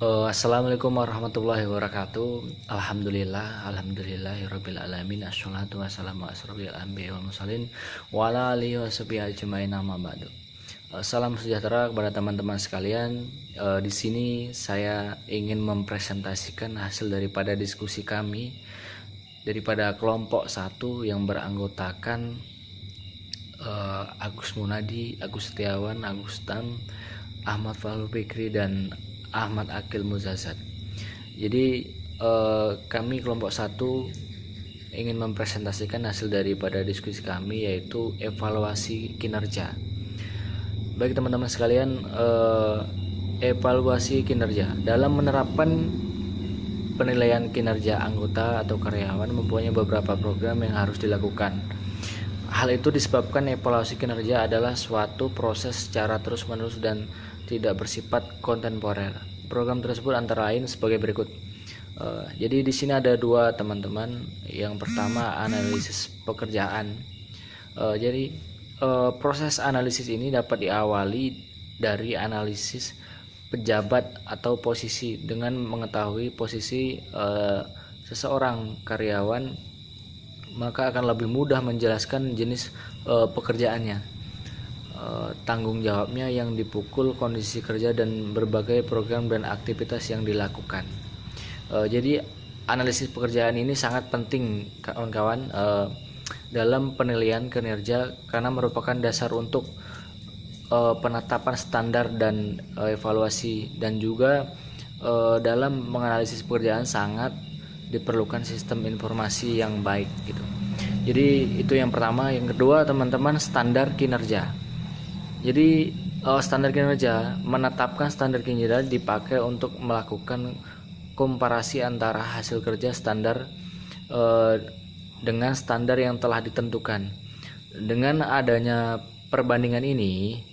Assalamualaikum warahmatullahi wabarakatuh. Alhamdulillahirabbil alamin. Assalatu wassalamu asrofil anbiya'i wal mursalin wa ala alihi washabihi ajmain, amma ba'du. Salam sejahtera kepada teman-teman sekalian. Di sini saya ingin mempresentasikan hasil daripada diskusi kami daripada kelompok 1 yang beranggotakan Agus Munadi, Agus Setiawan, Agus Tam, Ahmad Fahrul Fikri, dan Ahmad Akil Muzazat. Jadi kami kelompok 1 ingin mempresentasikan hasil daripada diskusi kami, yaitu evaluasi kinerja. Baik teman-teman sekalian, evaluasi kinerja dalam menerapkan penilaian kinerja anggota atau karyawan mempunyai beberapa program yang harus dilakukan. Hal itu disebabkan evaluasi kinerja adalah suatu proses secara terus-menerus dan tidak bersifat kontemporer. Program tersebut antara lain sebagai berikut. Jadi di sini ada 2 teman-teman. Yang pertama, analisis pekerjaan. Jadi proses analisis ini dapat diawali dari analisis pejabat atau posisi. Dengan mengetahui posisi seseorang karyawan, maka akan lebih mudah menjelaskan jenis pekerjaannya, tanggung jawabnya yang dipukul, kondisi kerja, dan berbagai program dan aktivitas yang dilakukan. Jadi analisis pekerjaan ini sangat penting kawan-kawan dalam penilaian kinerja, karena merupakan dasar untuk penetapan standar dan evaluasi, dan juga dalam menganalisis pekerjaan sangat diperlukan sistem informasi yang baik gitu. Jadi itu yang pertama. Yang kedua teman-teman, standar kinerja. Jadi standar kinerja, menetapkan standar kinerja dipakai untuk melakukan komparasi antara hasil kerja standar dengan standar yang telah ditentukan. Dengan adanya perbandingan ini,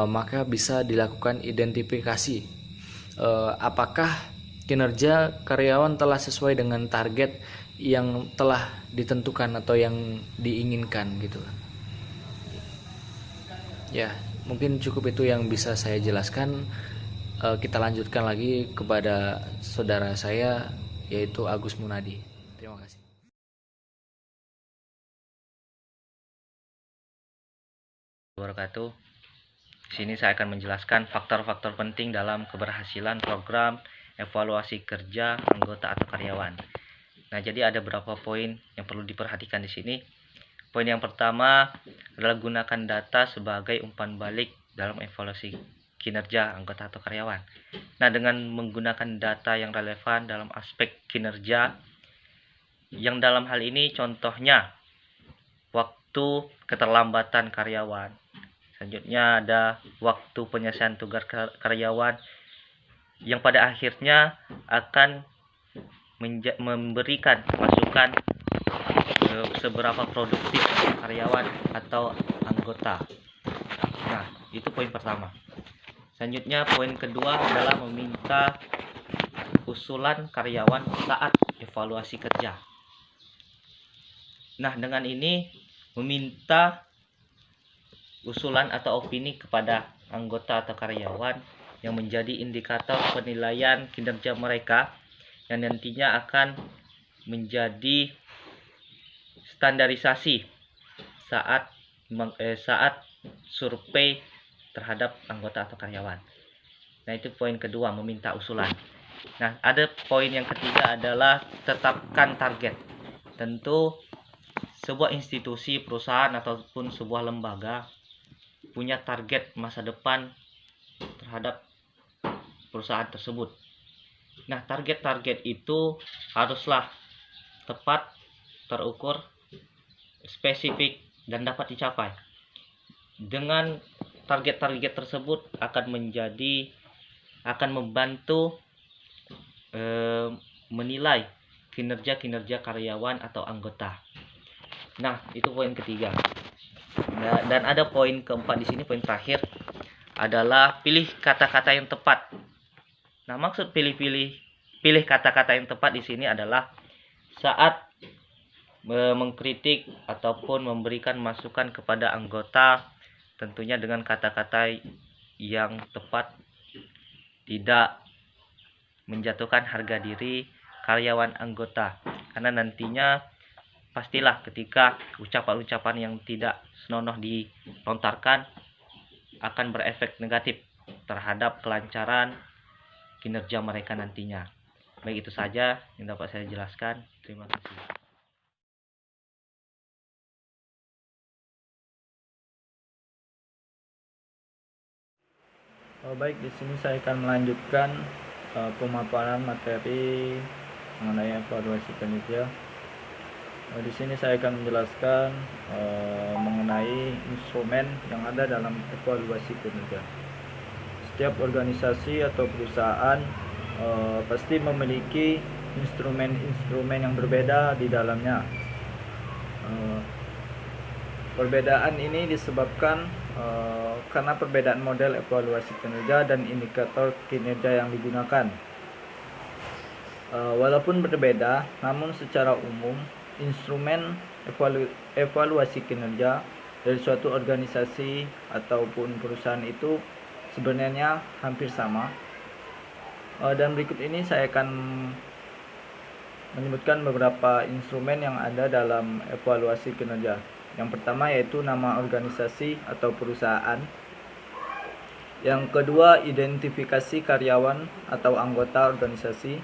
maka bisa dilakukan identifikasi apakah kinerja karyawan telah sesuai dengan target yang telah ditentukan atau yang diinginkan gitu. Ya, mungkin cukup itu yang bisa saya jelaskan. Kita lanjutkan lagi kepada saudara saya, yaitu Agus Munadi. Terima kasih. Wabarakatuh. Di sini saya akan menjelaskan faktor-faktor penting dalam keberhasilan program evaluasi kerja anggota atau karyawan. Nah, jadi ada beberapa poin yang perlu diperhatikan di sini. Poin yang pertama adalah gunakan data sebagai umpan balik dalam evaluasi kinerja anggota atau karyawan. Nah, dengan menggunakan data yang relevan dalam aspek kinerja, yang dalam hal ini contohnya waktu keterlambatan karyawan. Selanjutnya ada waktu penyelesaian tugas karyawan yang pada akhirnya akan memberikan masukan seberapa produktif karyawan atau anggota. Nah, itu poin pertama. Selanjutnya poin kedua adalah meminta usulan karyawan saat evaluasi kerja. Nah, dengan ini meminta usulan atau opini kepada anggota atau karyawan yang menjadi indikator penilaian kinerja mereka, yang nantinya akan menjadi standarisasi saat survei terhadap anggota atau karyawan. Nah, itu poin kedua, meminta usulan. Nah, ada poin yang ketiga adalah tetapkan target. Tentu sebuah institusi, perusahaan, ataupun sebuah lembaga punya target masa depan terhadap perusahaan tersebut. Nah, target-target itu haruslah tepat, terukur, spesifik, dan dapat dicapai. Dengan target-target tersebut akan membantu menilai kinerja karyawan atau anggota. Nah, itu poin ketiga. Nah, dan ada poin keempat di sini, poin terakhir adalah pilih kata-kata yang tepat. Nah, maksud pilih kata-kata yang tepat di sini adalah saat mengkritik ataupun memberikan masukan kepada anggota, tentunya dengan kata-kata yang tepat, tidak menjatuhkan harga diri karyawan anggota, karena nantinya pastilah ketika ucapan-ucapan yang tidak senonoh dilontarkan akan berefek negatif terhadap kelancaran kinerja mereka nantinya. Baik, itu saja yang dapat saya jelaskan. Terima kasih. Baik, di sini saya akan melanjutkan pemaparan materi mengenai evaluasi kinerja. Di sini saya akan menjelaskan mengenai instrumen yang ada dalam evaluasi kinerja. Setiap organisasi atau perusahaan pasti memiliki instrumen-instrumen yang berbeda di dalamnya. Perbedaan ini disebabkan karena perbedaan model evaluasi kinerja dan indikator kinerja yang digunakan. Walaupun berbeda, namun secara umum instrumen evaluasi kinerja dari suatu organisasi ataupun perusahaan itu sebenarnya hampir sama. Dan berikut ini saya akan menyebutkan beberapa instrumen yang ada dalam evaluasi kinerja. Yang pertama yaitu nama organisasi atau perusahaan. Yang kedua, identifikasi karyawan atau anggota organisasi.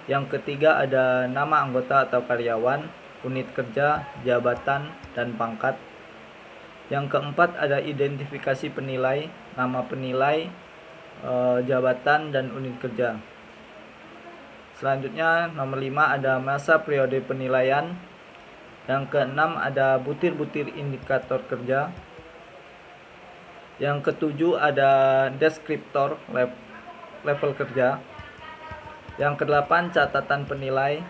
Yang ketiga ada nama anggota atau karyawan, unit kerja, jabatan, dan pangkat. Yang keempat ada identifikasi penilai, nama penilai, jabatan, dan unit kerja. Selanjutnya nomor 5 ada masa periode penilaian. Yang keenam ada butir-butir indikator kerja. Yang ketujuh ada deskriptor level kerja. Yang kedelapan catatan penilai.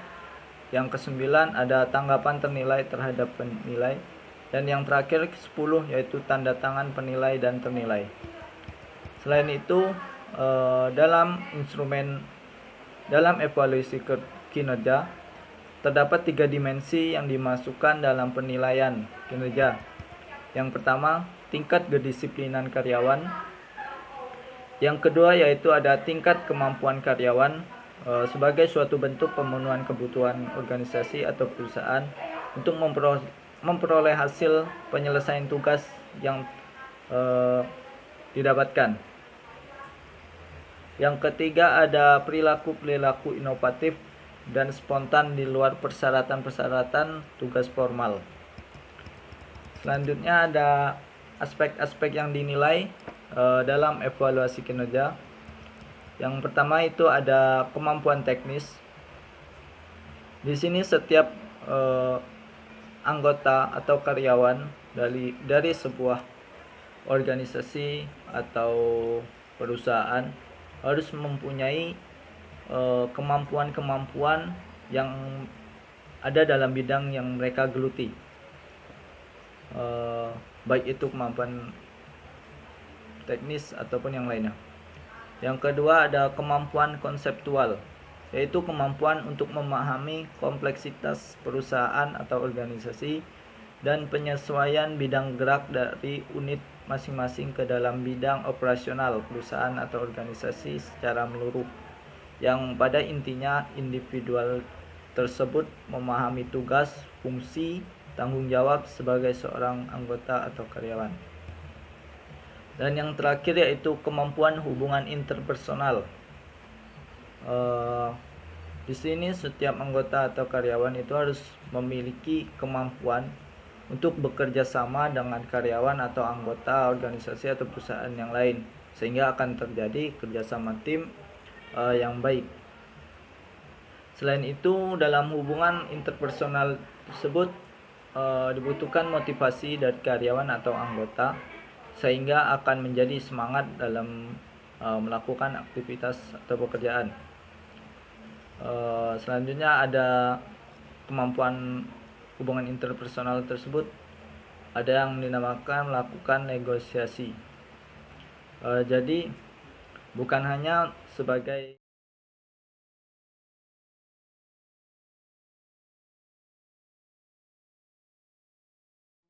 Yang kesembilan ada tanggapan ternilai terhadap penilai. Dan yang terakhir ke-10 yaitu tanda tangan penilai dan ternilai. Selain itu dalam evaluasi kinerja terdapat 3 dimensi yang dimasukkan dalam penilaian kinerja. Yang pertama, tingkat kedisiplinan karyawan. Yang kedua yaitu ada tingkat kemampuan karyawan sebagai suatu bentuk pemenuhan kebutuhan organisasi atau perusahaan untuk memperoleh hasil penyelesaian tugas yang didapatkan. Yang ketiga ada perilaku inovatif dan spontan di luar persyaratan-persyaratan tugas formal. Selanjutnya ada aspek-aspek yang dinilai dalam evaluasi kinerja. Yang pertama itu ada kemampuan teknis. Di sini setiap anggota atau karyawan dari sebuah organisasi atau perusahaan harus mempunyai kemampuan-kemampuan yang ada dalam bidang yang mereka geluti, baik itu kemampuan teknis ataupun yang lainnya. Yang kedua ada kemampuan konseptual, yaitu kemampuan untuk memahami kompleksitas perusahaan atau organisasi dan penyesuaian bidang gerak dari unit masing-masing ke dalam bidang operasional perusahaan atau organisasi secara menyeluruh, yang pada intinya individual tersebut memahami tugas, fungsi, tanggung jawab sebagai seorang anggota atau karyawan. Dan yang terakhir yaitu kemampuan hubungan interpersonal. Di sini setiap anggota atau karyawan itu harus memiliki kemampuan untuk bekerja sama dengan karyawan atau anggota organisasi atau perusahaan yang lain, sehingga akan terjadi kerjasama tim yang baik. Selain itu, dalam hubungan interpersonal tersebut dibutuhkan motivasi dari karyawan atau anggota, sehingga akan menjadi semangat dalam melakukan aktivitas atau pekerjaan. Selanjutnya ada kemampuan hubungan interpersonal tersebut, ada yang dinamakan melakukan negosiasi. Jadi bukan hanya sebagai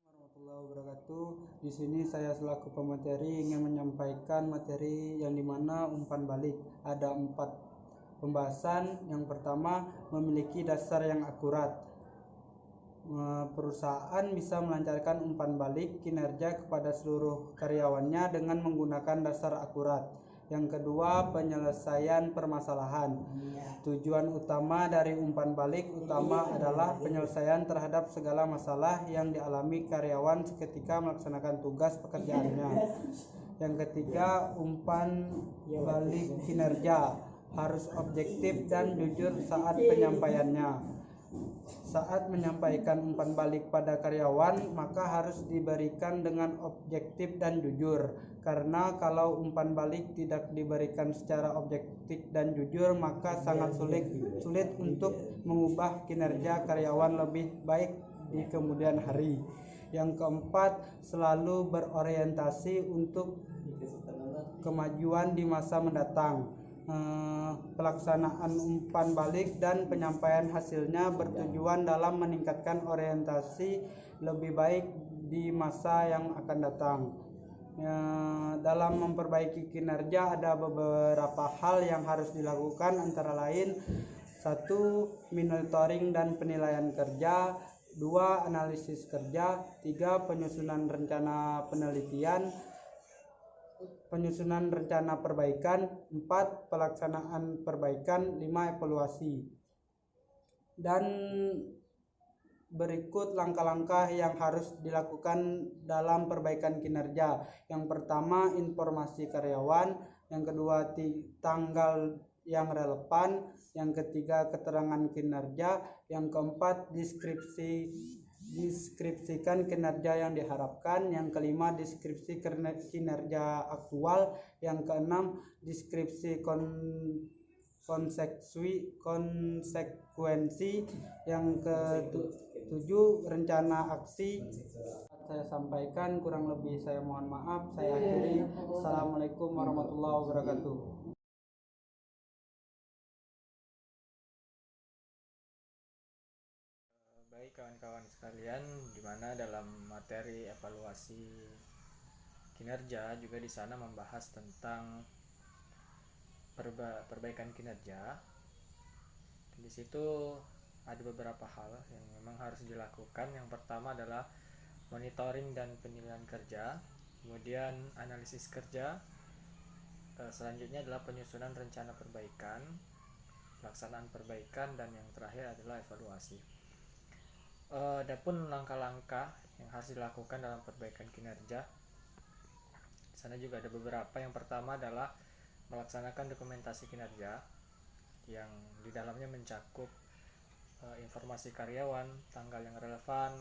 warahmatullahi wabarakatuh. Di sini saya selaku pemateri ingin menyampaikan materi yang dimana umpan balik. Ada 4 Pembahasan yang pertama, memiliki dasar yang akurat. Perusahaan bisa melancarkan umpan balik kinerja kepada seluruh karyawannya dengan menggunakan dasar akurat. Yang kedua, penyelesaian permasalahan. Tujuan utama dari umpan balik utama adalah penyelesaian terhadap segala masalah yang dialami karyawan ketika melaksanakan tugas pekerjaannya. Yang ketiga, umpan balik kinerja harus objektif dan jujur saat penyampaiannya. Saat menyampaikan umpan balik pada karyawan, maka harus diberikan dengan objektif dan jujur. Karena kalau umpan balik tidak diberikan secara objektif dan jujur, maka sangat sulit untuk mengubah kinerja karyawan lebih baik di kemudian hari. Yang keempat, selalu berorientasi untuk kemajuan di masa mendatang. Pelaksanaan umpan balik dan penyampaian hasilnya bertujuan dalam meningkatkan orientasi lebih baik di masa yang akan datang. Dalam memperbaiki kinerja ada beberapa hal yang harus dilakukan, antara lain 1. Monitoring dan penilaian kerja, 2. Analisis kerja, 3. Penyusunan rencana penelitian, penyusunan rencana perbaikan, 4. Pelaksanaan perbaikan, 5. Evaluasi. Dan berikut langkah-langkah yang harus dilakukan dalam perbaikan kinerja. Yang pertama, informasi karyawan. Yang kedua, tanggal yang relevan. Yang ketiga, keterangan kinerja. Yang keempat, deskripsikan kinerja yang diharapkan. Yang kelima, deskripsi kinerja aktual. Yang keenam, deskripsi konsekuensi. Yang ketujuh, rencana aksi. Saya sampaikan, kurang lebih saya mohon maaf. Saya akhiri. Assalamualaikum warahmatullahi wabarakatuh. Baik kawan-kawan sekalian, di mana dalam materi evaluasi kinerja juga di sana membahas tentang perbaikan kinerja. Di situ ada beberapa hal yang memang harus dilakukan. Yang pertama adalah monitoring dan penilaian kerja, kemudian analisis kerja, selanjutnya adalah penyusunan rencana perbaikan, pelaksanaan perbaikan, dan yang terakhir adalah evaluasi. Adapun langkah-langkah yang harus dilakukan dalam perbaikan kinerja, di sana juga ada beberapa. Yang pertama adalah melaksanakan dokumentasi kinerja yang di dalamnya mencakup informasi karyawan, tanggal yang relevan,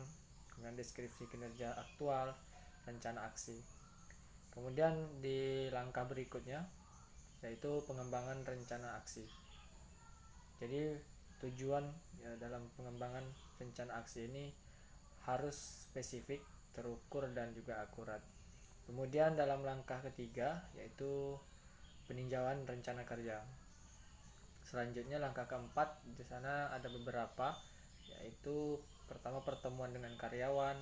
kemudian deskripsi kinerja aktual, rencana aksi. Kemudian di langkah berikutnya yaitu pengembangan rencana aksi. Jadi tujuan dalam pengembangan rencana aksi ini harus spesifik, terukur, dan juga akurat. Kemudian dalam langkah ketiga yaitu peninjauan rencana kerja. Selanjutnya langkah keempat, di sana ada beberapa, yaitu pertama pertemuan dengan karyawan,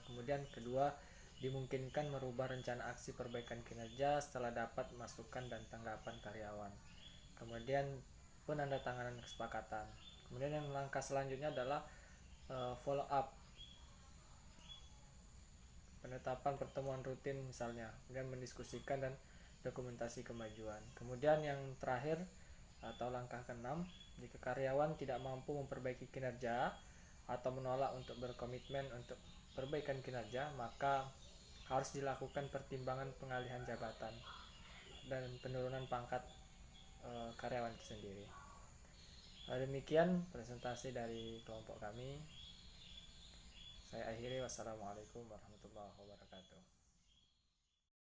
kemudian kedua dimungkinkan merubah rencana aksi perbaikan kinerja setelah dapat masukan dan tanggapan karyawan. Kemudian penandatanganan kesepakatan. Kemudian yang langkah selanjutnya adalah follow up, penetapan pertemuan rutin misalnya, kemudian mendiskusikan dan dokumentasi kemajuan. Kemudian yang terakhir atau langkah ke-6, jika karyawan tidak mampu memperbaiki kinerja atau menolak untuk berkomitmen untuk perbaikan kinerja, maka harus dilakukan pertimbangan pengalihan jabatan dan penurunan pangkat karyawan itu sendiri. Demikian presentasi dari kelompok kami. Saya akhiri. Wassalamualaikum warahmatullahi wabarakatuh.